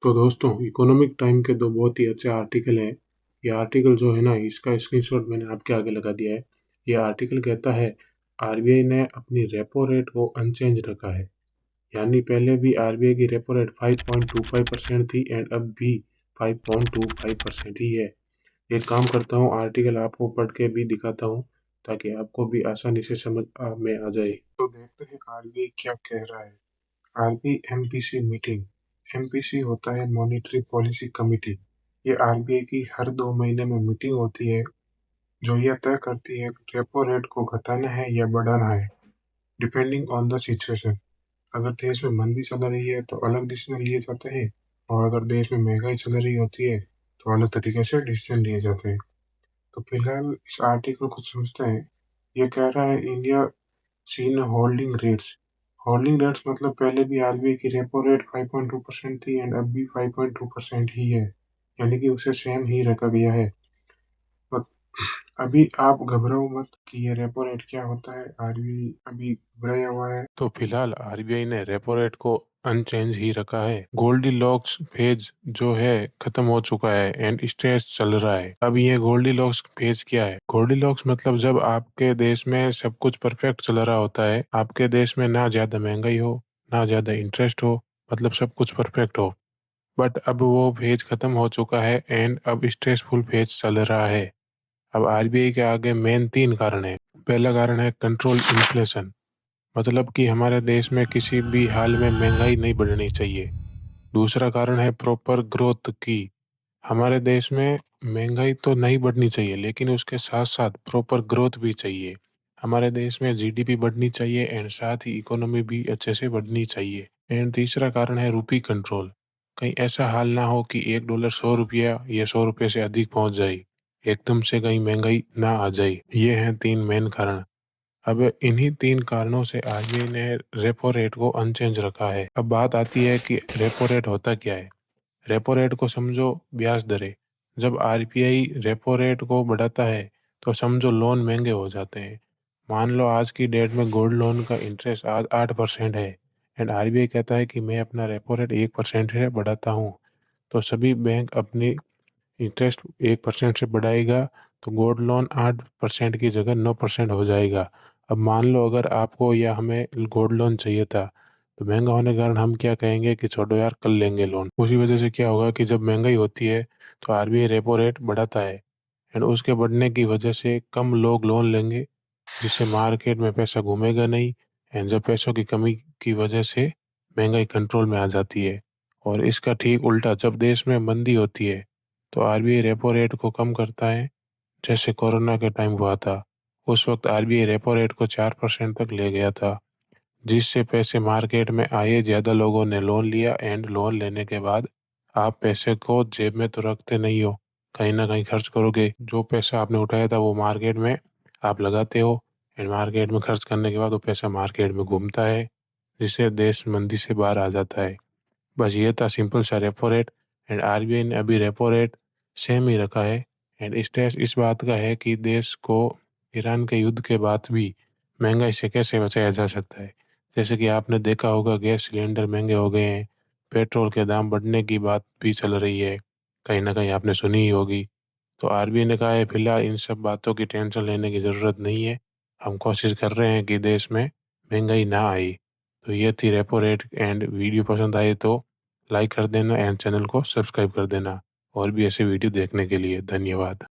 तो दोस्तों economic time के दो बहुत ही अच्छे आर्टिकल हैं। ये आर्टिकल जो है ना इसका स्क्रीनशॉट मैंने आपके आगे लगा दिया है। ये आर्टिकल कहता है आरबीआई ने अपनी रेपो रेट को अनचेंज रखा है। यानी पहले भी आरबीआई की रेपो रेट 5.25% थी एंड अब भी 5.25% ही है। एक काम करता हूँ आर्टिकल आपको पढ़ के भी दिखाता हूँ ताकि आपको भी आसानी से समझ में आ जाए। तो देखते हैं आरबीआई क्या कह रहा है। RBI MPC meeting. एमपीसी होता है मॉनेटरी पॉलिसी कमेटी। ये आरबीआई की हर 2 महीने में मीटिंग होती है जो यह तय करती है कि रेपो रेट को घटाना है या बढ़ाना है डिपेंडिंग ऑन द सिचुएशन। अगर देश में मंदी चल रही है तो अलग डिसीजन लिए जाते हैं और अगर देश में महंगाई चल रही होती है तो अलग तरीके से डिसीजन लिए जाते हैं। तो फिलहाल इस आर्टिकल को समझते हैं। ये कह रहा है India seen holding rates. Holding rates मतलब पहले भी आरबीआई की रेपो रेट 5.2% थी एंड अब भी 5.2% ही है। यानी कि उसे सेम ही रखा गया है। बट अभी आप घबराओ मत कि ये रेपो रेट क्या होता है। आरबीआई अभी घबराया हुआ है। तो फिलहाल आरबीआई ने रेपो रेट को अनचेंज ही रखा है। गोल्डी लॉक्स फेज जो है खत्म हो चुका है एंड स्ट्रेस चल रहा है। अब ये गोल्डी लॉक्स फेज क्या है? गोल्डी लॉक्स मतलब जब आपके देश में सब कुछ परफेक्ट चल रहा होता है, आपके देश में ना ज्यादा महंगाई हो ना ज्यादा इंटरेस्ट हो, मतलब सब कुछ परफेक्ट हो। बट अब वो फेज खत्म हो चुका है एंड अब स्ट्रेसफुल फेज चल रहा है। अब आरबीआई के आगे मेन 3 कारण है। पहला कारण है कंट्रोल इन्फ्लेशन, मतलब कि हमारे देश में किसी भी हाल में महंगाई नहीं बढ़नी चाहिए। दूसरा कारण है प्रॉपर ग्रोथ की, हमारे देश में महंगाई तो नहीं बढ़नी चाहिए लेकिन उसके साथ साथ प्रॉपर ग्रोथ भी चाहिए। हमारे देश में जीडीपी बढ़नी चाहिए एंड साथ ही इकोनॉमी भी अच्छे से बढ़नी चाहिए। एंड तीसरा कारण है रूपी कंट्रोल, कहीं ऐसा हाल ना हो कि $1 100 या 100 रुपये से अधिक पहुंच जाए, एकदम से कहीं महंगाई ना आ जाए। ये हैं 3 मेन कारण। अब इन्हीं 3 कारणों से आरबीआई ने रेपो रेट को अनचेंज रखा है। अब बात आती है कि रेपो रेट होता क्या है। रेपो रेट को समझो ब्याज दरें। जब आरबीआई रेपो रेट को बढ़ाता है तो समझो लोन महंगे हो जाते हैं। मान लो आज की डेट में गोल्ड लोन का इंटरेस्ट आज 8% है एंड आरबीआई कहता है कि मैं अपना रेपो रेट 1% से बढ़ाता हूँ। तो सभी बैंक अपनी इंटरेस्ट 1% से बढ़ाएगा तो गोल्ड लोन 8% की जगह 9% हो जाएगा। अब मान लो अगर आपको या हमें गोल्ड लोन चाहिए था तो महंगा होने के कारण हम क्या कहेंगे कि छोड़ो यार कर लेंगे लोन। उसी वजह से क्या होगा कि जब महंगाई होती है तो आरबीआई रेपो रेट बढ़ाता है एंड उसके बढ़ने की वजह से कम लोग लोन लेंगे, जिससे मार्केट में पैसा घूमेगा नहीं एंड जब पैसों की कमी की वजह से महंगाई कंट्रोल में आ जाती है। और इसका ठीक उल्टा जब देश में मंदी होती है तो आरबीआई रेपो रेट को कम करता है। जैसे कोरोना के टाइम हुआ था, उस वक्त आरबीआई रेपो रेट को 4% तक ले गया था, जिससे पैसे मार्केट में आए, ज़्यादा लोगों ने लोन लिया एंड लोन लेने के बाद आप पैसे को जेब में तो रखते नहीं हो, कहीं ना कहीं खर्च करोगे। जो पैसा आपने उठाया था वो मार्केट में आप लगाते हो एंड मार्केट में खर्च करने के बाद वो पैसा मार्केट में घूमता है, जिससे देश मंदी से बाहर आ जाता है। बस ये था सिंपल सा रेपो रेट एंड आरबीआई ने अभी रेपो रेट सेम ही रखा है। एंड स्टेज इस बात का है कि देश को ईरान के युद्ध के बाद भी महंगाई से कैसे बचाया जा सकता है। जैसे कि आपने देखा होगा गैस सिलेंडर महंगे हो गए हैं, पेट्रोल के दाम बढ़ने की बात भी चल रही है, कहीं ना कहीं आपने सुनी ही होगी। तो आरबीआई ने कहा है फिलहाल इन सब बातों की टेंशन लेने की ज़रूरत नहीं है, हम कोशिश कर रहे हैं कि देश में महंगाई ना आए। तो ये थी रेपो रेट एंड वीडियो पसंद आए तो लाइक कर देना एंड चैनल को सब्सक्राइब कर देना और भी ऐसे वीडियो देखने के लिए। धन्यवाद।